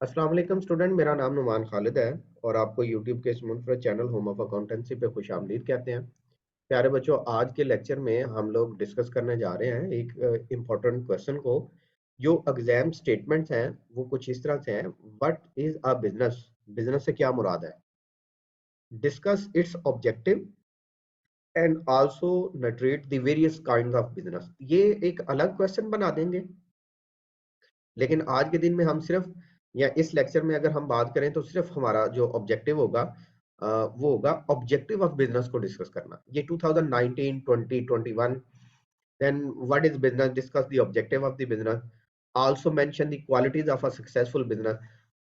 अस्सलाम वालेकुम स्टूडेंट, मेरा नाम नुमान खालिद है और आपको यूट्यूब के इस मुनफरद चैनल होम ऑफ अकाउंटेंसी पे खुशामदीद कहते हैं। प्यारे बच्चों, आज के लेक्चर में हम लोग डिस्कस करने जा रहे हैं एक इम्पोर्टेंट क्वेश्चन को। जो एग्जाम स्टेटमेंट्स हैं वो कुछ इस तरह से हैं। What is a business? Business से क्या मुराद है? Discuss it's objective and also narrate the various kinds of business. ये एक अलग क्वेश्चन बना देंगे, लेकिन आज के दिन में हम सिर्फ या इस लेक्चर में अगर हम बात करें तो सिर्फ हमारा जो ऑब्जेक्टिव होगा वो होगा ऑब्जेक्टिव ऑफ बिजनेस को डिस्कस करना। ये 2019, 20, 21, then what is business, discuss the objective of the business, also mention the qualities of a successful business.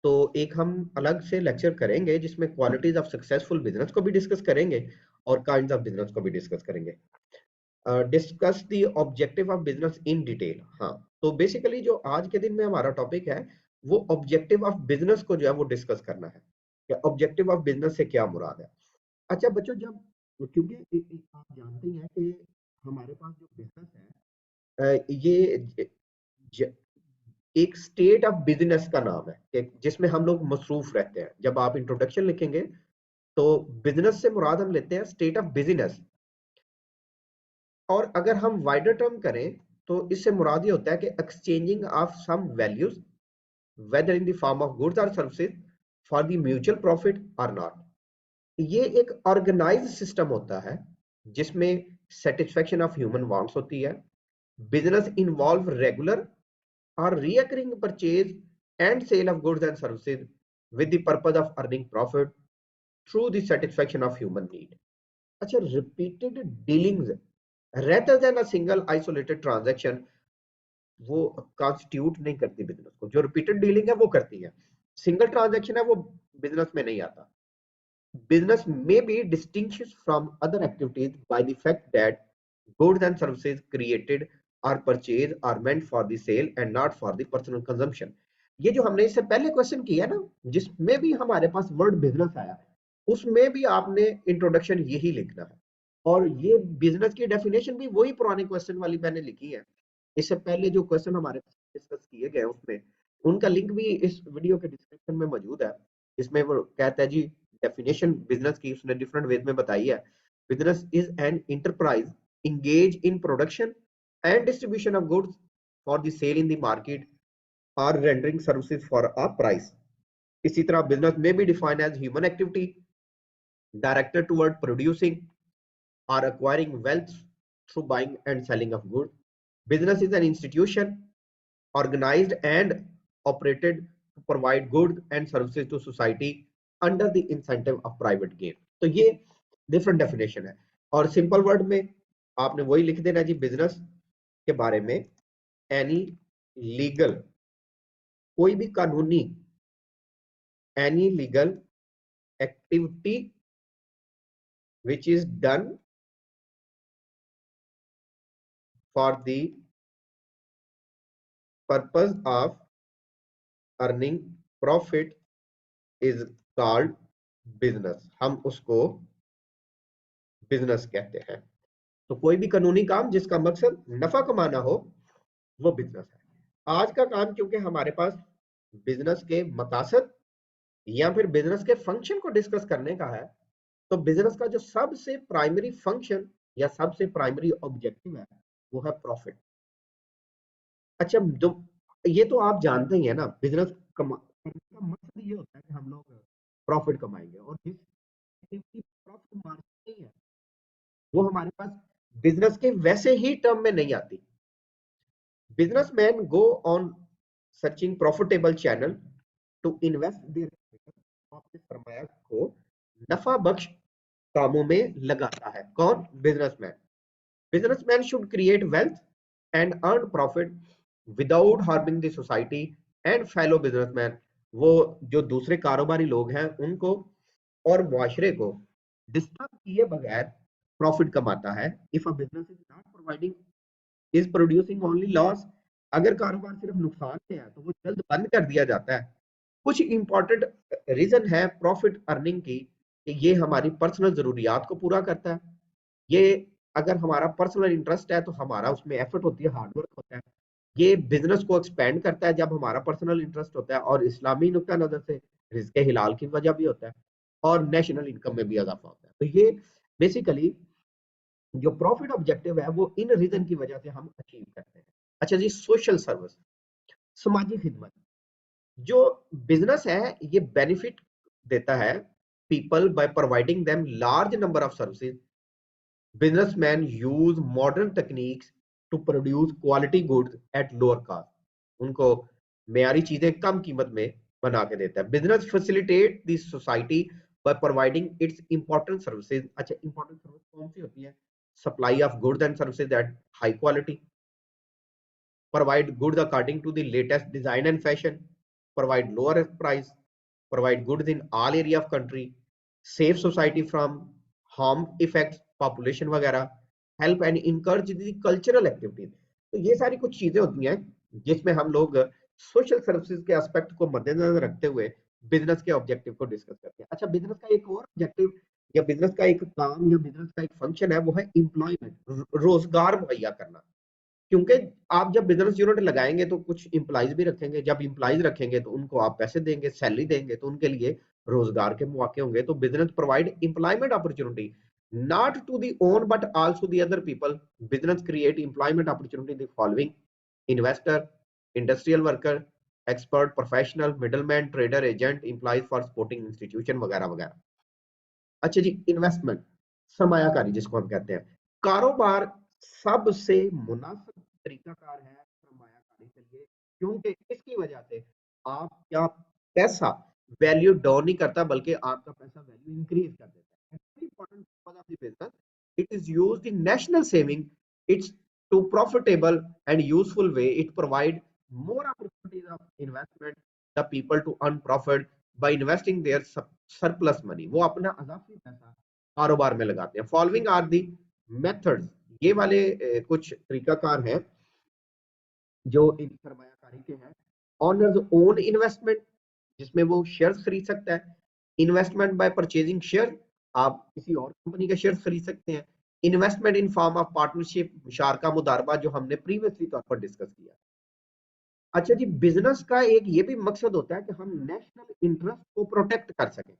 तो एक हम अलग से लेक्चर करेंगे जिसमें क्वालिटीज ऑफ सक्सेसफुल बिजनेस को भी डिस्कस करेंगे और काइंड्स ऑफ बिजनेस को भी डिस्कस करेंगे। Discuss the objective of business in detail. हाँ, तो बेसिकली जो आज के दिन में हमारा टॉपिक है वो ऑब्जेक्टिव ऑफ बिजनेस को जो है वो डिस्कस करना है कि ऑब्जेक्टिव ऑफ बिजनेस से क्या मुराद है। अच्छा बच्चों, जब क्योंकि आप जानते ही हैं कि हमारे पास जो बिजनेस है ये ज, एक स्टेट ऑफ बिजनेस का नाम है जिसमें हम लोग मसरूफ रहते हैं। जब आप इंट्रोडक्शन लिखेंगे तो बिजनेस से मुराद हम लेते हैं स्टेट ऑफ बिजनेस, और अगर हम वाइडर टर्म करें तो इससे मुराद ये होता है कि exchanging of some values whether in the form of goods और services for the mutual profit और नॉट। ये एक ऑर्गेनाइज्ड सिस्टम होता है जिसमें सेटिस्फेक्शन ऑफ ह्यूमन वांट्स होती है। बिजनेस इन्वॉल्व रेगुलर और recurring purchase and sale of goods and services with the purpose of earning profit through the satisfaction of human need. अच्छा, repeated dealings rather than a single isolated transaction वो constitute नहीं करती business को। जो repeated dealing है वो करती है, सिंगल ट्रांजैक्शन है वो बिजनेस में नहीं आता। बिजनेस में be distinction from other activities by the fact that goods and services created और purchase are meant for the sale and not for the personal consumption. ये जो हमने इससे पहले क्वेश्चन किया ना, जिसमें भी हमारे पास वर्ड बिजनेस आया, उसमें भी आपने इंट्रोडक्शन यही लिखना है। और ये बिजनेस की डेफिनेशन भी वही पुराने क्वेश्चन वाली मैंने लिखी है। इससे पहले जो क्वेश्चन हमारे डिस्कस किए गए उसमें उनका लिंक भी इस वीडियो के डिस्क्रिप्शन में मौजूद है। इसमें वो कहता है जी, डेफिनेशन बिजनेस की उसने डिफरेंट वेज में बताई है। Business is an enterprise engage in production and distribution of goods for the sale in the market or rendering services for a price. इसी तरह बिजनेस में भी define as human activity directed toward producing or acquiring wealth through buying and selling of goods. Business is an institution organized and operated to provide goods and services to society under the incentive of private gain. तो ये different definition है। और simple word में आपने वही लिख देना जी, business के बारे में एनी लीगल, कोई भी कानूनी, any legal activity which is done for the purpose of earning profit is called business। हम उसको बिजनेस कहते हैं। तो कोई भी कानूनी काम जिसका मकसद नफा कमाना हो वो बिजनेस है। आज का काम क्योंकि हमारे पास बिजनेस के मकासद या फिर बिजनेस के फंक्शन को डिस्कस करने का है, तो बिजनेस का जो सबसे प्राइमरी फंक्शन या सबसे प्राइमरी ऑब्जेक्टिव है वो है प्रॉफिट। अच्छा, जो ये तो आप जानते ही है ना, बिजनेस करने का मकसद ये होता है कि हम लोग प्रॉफिट कमाएंगे, और जिस प्रॉफिट मार्जिन नहीं है वो हमारे पास बिजनेस के वैसे ही टर्म में नहीं आती। Businessman go on searching profitable channel to invest their capital, अपने सरमाया को नफा बख्श कामों में लगाता है। कौन? Businessman. Businessman should create wealth and earn profit without harming the society and fellow businessman. वो जो दूसरे कारोबारी लोग हैं उनको और मुआशरे को डिस्टर्ब किए बगैर प्रॉफिट कमाता है। If a business is not providing is producing only loss, अगर कारोबार सिर्फ नुकसान में है तो वो जल्द बंद कर दिया जाता है। कुछ इंपॉर्टेंट रीजन है प्रॉफिट अर्निंग की कि ये हमारी पर्सनल जरूरियात को पूरा करता है। ये अगर हमारा पर्सनल इंटरेस्ट है तो हमारा उसमें एफर्ट होती है, हार्डवर्क होता है। ये बिजनेस को एक्सपेंड करता है जब हमारा पर्सनल इंटरेस्ट होता है, और इस्लामी नुक्ता नजर से रिस्क हिलाल की वजह भी होता है, और नेशनल इनकम में भी इजाफा होता है। तो ये बेसिकली जो प्रॉफिट ऑब्जेक्टिव है वो इन रीजन की वजह से हम अचीव करते हैं। अच्छा जी, सोशल सर्विस, समाजी खिदमत। जो बिजनेस है ये बेनिफिट देता है people by providing them large number of services. Businessman use modern techniques to produce quality goods at lower cost. उनको मेयारी चीजें कम कीमत में बना के देता है। Business facilitate the society by providing it's important services. अच्छा, इंपॉर्टेंट सर्विस कौन सी होती है? Supply of goods and services at high quality, provide goods according to the latest design and fashion, provide lower price, provide goods in all area of country, save society from harm effects, population वगैरह, help and encourage the cultural activities। तो ये सारी कुछ चीजें होती हैं जिसमें हम लोग सोशल सर्विसेज के एस्पेक्ट को मद्देनजर रखते हुए बिजनेस के ऑब्जेक्टिव को डिस्कस करते हैं। अच्छा, बिजनेस का एक और ऑब्जेक्टिव या बिजनेस का एक काम या बिजनेस का एक फंक्शन है, वो है एम्प्लॉयमेंट, रोजगार मुहैया करना। क्योंकि आप जब बिजनेस यूनिट लगाएंगे तो कुछ इंप्लाइज भी रखेंगे, जब इंप्लाइज रखेंगे तो उनको आप पैसे देंगे, सैलरी देंगे, तो उनके लिए रोजगार के मौके होंगे। तो business provide employment opportunity not to the own but also the other people. Business create employment opportunity the following: investor, industrial worker, expert, professional, middleman, trader, agent, employees for supporting institution वगैरह वगैरह। अच्छा जी, investment, सरमायाकारी जिसको हम कहते हैं। कारोबार सबसे मुनासिब तरीकाकार है सरमायाकारी के लिए, क्योंकि इसकी वजह से आपका पैसा वैल्यू डाउन नहीं करता, बल्कि आपका पैसा वैल्यू इंक्रीज कर देता है। Important purpose of the business, it is used in national saving, it's to profitable and useful way, it provide more opportunities of investment, the people to earn profit by investing their surplus money। वो अपना अजाफी पैसा कारोबार में लगाते हैं। Following are the methods, ये वाले कुछ तरीकाकार हैं जो इन सरमायाकारी के हैं। ऑनर्स ओन इन्वेस्टमेंट, जिसमें वो शेयर्स खरीद सकता है। इन्वेस्टमेंट बाय परचेजिंग शेयर, आप किसी और कंपनी के शेयर्स खरीद सकते हैं। Investment in form of partnership, मुशारका मुदारबा, जो हमने प्रीवियसली तौर पर डिस्कस किया। अच्छा जी, बिजनेस का एक ये भी मकसद होता है कि हम नेशनल इंटरेस्ट को प्रोटेक्ट कर सकें।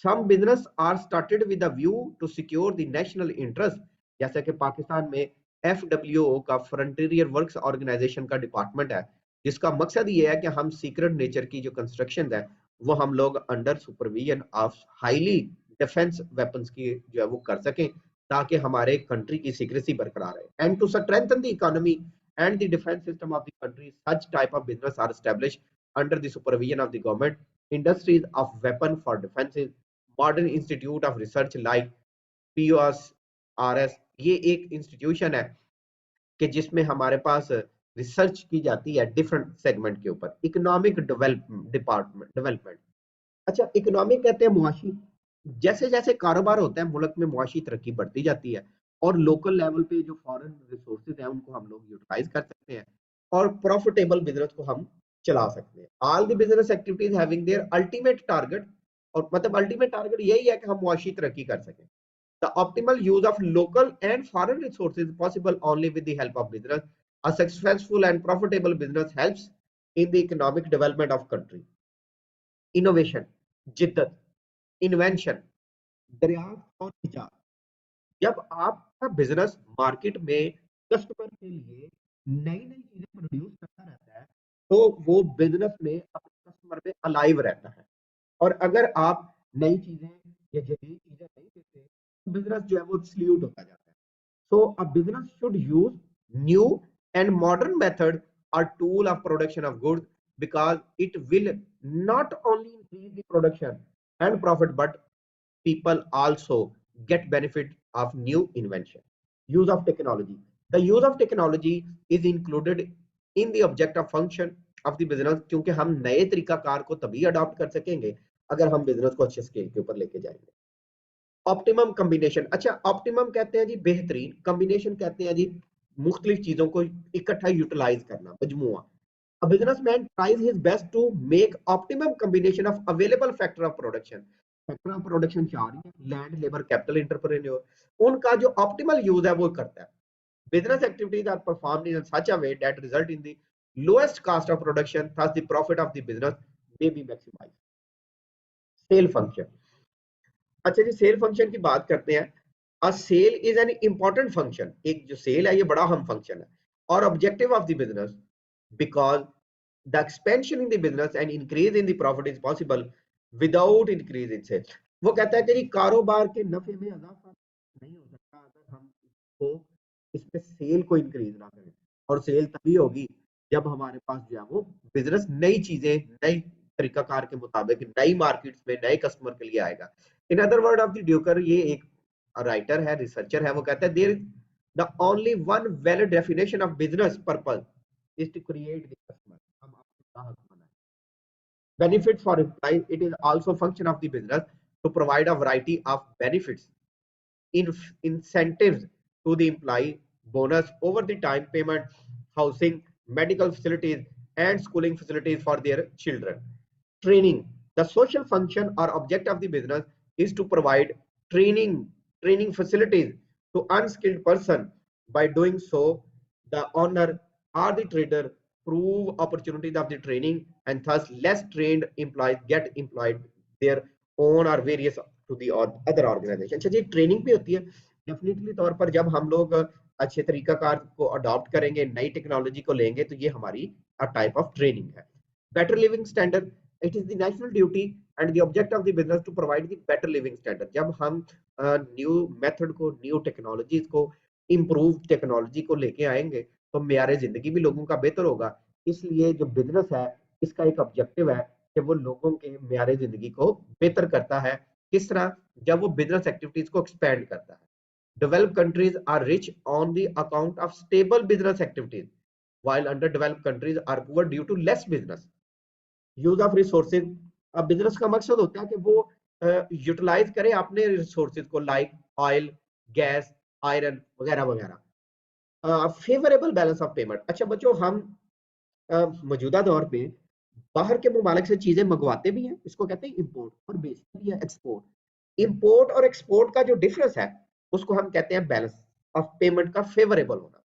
Some business are started with a view to secure the national interest, जैसे कि पाकिस्तान में FWO का फ्रंटियर वर्क्स ऑर्गेनाइजेशन का डिपार्टमेंट है, जिसका मकसद ये है कि हम सीक्रेट नेचर की जो कंस्ट्रक्शन है वो हम लोग under supervision of highly defence weapons की जो है वो कर सकें, ताकि हमारे कंट्री की सीक्रेसी बरकरार रहे। And to strengthen the economy and the defense system of the country, such type of business are established under the supervision of the government. Industries of weapon for defenses, modern institute of research like POSRS, ये एक institution है कि जिसमें हमारे पास research की जाती है different segment के ऊपर। Economic development. अच्छा, इकोनॉमिक कहते हैं मुआशी। जैसे जैसे कारोबार होता है मुल्क में मुआशी तरक्की बढ़ती जाती है, और लोकल लेवल पे जो फॉरेन रिसोर्सेज हैं उनको हम लोग यूटिलाइज कर सकते हैं, और प्रॉफिटेबल बिजनेस को हम चला सकते हैं। All the business activities having their ultimate target, और मतलब अल्टीमेट टारगेट यही है कि हम मुआशी तरक्की कर सकें। The optimal use of local and foreign resources possible only with the help of business. A successful and profitable business helps in the economic development of country. Innovation, जिद्दत, इन्वेंशन, दरियाफ्त और इजाद। जब आपका बिजनेस मार्केट में customer के लिए नई नई चीजें प्रोड्यूस करता रहता है, तो वो बिजनेस में अपने कस्टमर में अलाइव रहता है। और अगर आप नई चीजें या जदीद चीजें नहीं देते, तो बिजनेस जो है वो स्ल्यूट होता जाता है। So a business should use new and modern method or tool of production of goods, because it will not only increase the production and profit, but people also get benefit of new invention. Use of technology, the use of technology is included in the objective function of the business, क्योंकि हम नए तरीकाकार को तभी adopt कर सकेंगे अगर हम बिजनेस को अच्छे स्केल के ऊपर लेके जाएंगे। ऑप्टिमम कॉम्बिनेशन, अच्छा ऑप्टिमम कहते हैं जी बेहतरीन, कॉम्बिनेशन कहते हैं जी मुख्तलिफ चीजों को इकट्ठा यूटिलाइज करना, मजमुआ। A businessman tries his best to make optimum combination of available factor of production। Factor of production चार ही है: लैंड, लेबर, कैपिटल, एंटरप्रेन्योर। उनका जो ऑप्टिमल यूज है वो करता है। business activities are performed in such a way that result in the lowest cost of production, thus the profit of the business may be maximized. Sale function, अच्छा जी sale function की बात करते हैं। A sale is an important function, एक जो cell है ये बड़ा अहम फंक्शन है और objective of the business because the expansion in the business and increase in the profit is possible without increase in sale. वो कहता है कि कारोबार के नफे में इजाफा नहीं हो सकता अगर हम इसको इसमें सेल को इंक्रीज ना करें, और सेल तभी होगी जब हमारे पास जो है वो बिजनेस नई चीजें नई तरीकाकार के मुताबिक नई मार्केट्स में नए कस्टमर के लिए आएगा। In other word of the Drucker, ये एक राइटर है, रिसर्चर है, वो कहता है there is the only one valid definition of business purpose is to create the customer, हम अपने ग्राहक बनाएं। Benefit for employees, it is also function of the business to provide a variety of benefits, incentives to the employee, bonus over the time payment, housing, medical facilities, and schooling facilities for their children. Training, the social function or object of the business is to provide training facilities to unskilled person. By doing so, the owner or the trader prove opportunities of the training, and thus less trained employees get employed their own or various to the other organization। अच्छा जी training भी होती है definitely तौर पर, जब हम लोग अच्छे तरीकाकार को अडॉप्ट करेंगे, नई टेक्नोलॉजी को लेंगे, तो ये हमारी टाइप ऑफ ट्रेनिंग है। Better living standard, it is the national duty and the object of the business to provide the better living standard. जब हम न्यू मेथड को, न्यू टेक्नोलॉजीज को, इम्प्रूव टेक्नोलॉजी को लेके आएंगे तो मेयार जिंदगी भी लोगों का बेहतर होगा। इसलिए जो बिजनेस है इसका एक ऑब्जेक्टिव है कि वो लोगों के मेयार जिंदगी को बेहतर करता है। किस तरह? जब वो बिजनेस एक्टिविटीज को एक्सपेंड करता है। Developed countries are rich on the account of stable business activities while underdeveloped countries are poor due to less business use of resources. अब बिजनेस का मकसद होता है कि वो यूटिलाइज करे अपने रिसोर्सेज को, लाइक ऑयल, गैस, आयरन वगैरह वगैरह। फेवरेबल बैलेंस ऑफ पेमेंट, अच्छा बच्चों हम मौजूदा दौर पे बाहर के मुमालिक से चीजें मंगवाते भी हैं, इसको कहते हैं इंपोर्ट, और बेचते भी हैं एक्सपोर्ट। इंपोर्ट और एक्सपोर्ट का जो डिफरेंस है उसको हम कहते हैं बैलेंस ऑफ पेमेंट का फेवरेबल होना।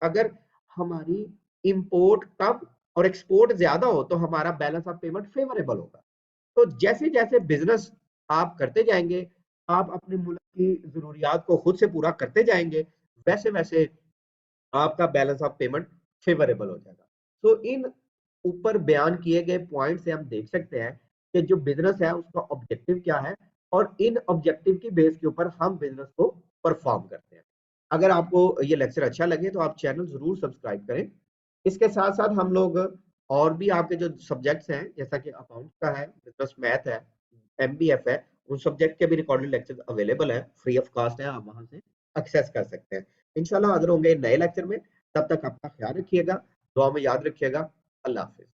अगर हमारी इंपोर्ट कम और एक्सपोर्ट ज्यादा हो तो हमारा बैलेंस ऑफ पेमेंट फेवरेबल होगा। तो जैसे जैसे बिजनेस आप करते जाएंगे, आप अपने मुल्क की जरूरियात को खुद से पूरा करते जाएंगे, वैसे वैसे आपका बैलेंस ऑफ पेमेंट फेवरेबल हो जाएगा। तो इन ऊपर बयान किए गए पॉइंट से हम देख सकते हैं कि जो बिजनेस है उसका ऑब्जेक्टिव क्या है, और इन ऑब्जेक्टिव की बेस के ऊपर हम बिजनेस को परफॉर्म करते हैं। अगर आपको ये लेक्चर अच्छा लगे तो आप चैनल जरूर सब्सक्राइब करें। इसके साथ साथ हम लोग और भी आपके जो सब्जेक्ट्स हैं, जैसा कि अकाउंट का है, बिजनेस मैथ है, एमबीएफ है, उन सब्जेक्ट के भी रिकॉर्डेड लेक्चर अवेलेबल है, फ्री ऑफ कॉस्ट है, आप वहां से एक्सेस कर सकते हैं। इंशाल्लाह हाजिर होंगे नए लेक्चर में, तब तक अपना ख्याल रखिएगा, दुआ में याद रखिएगा। अल्लाह हाफिज।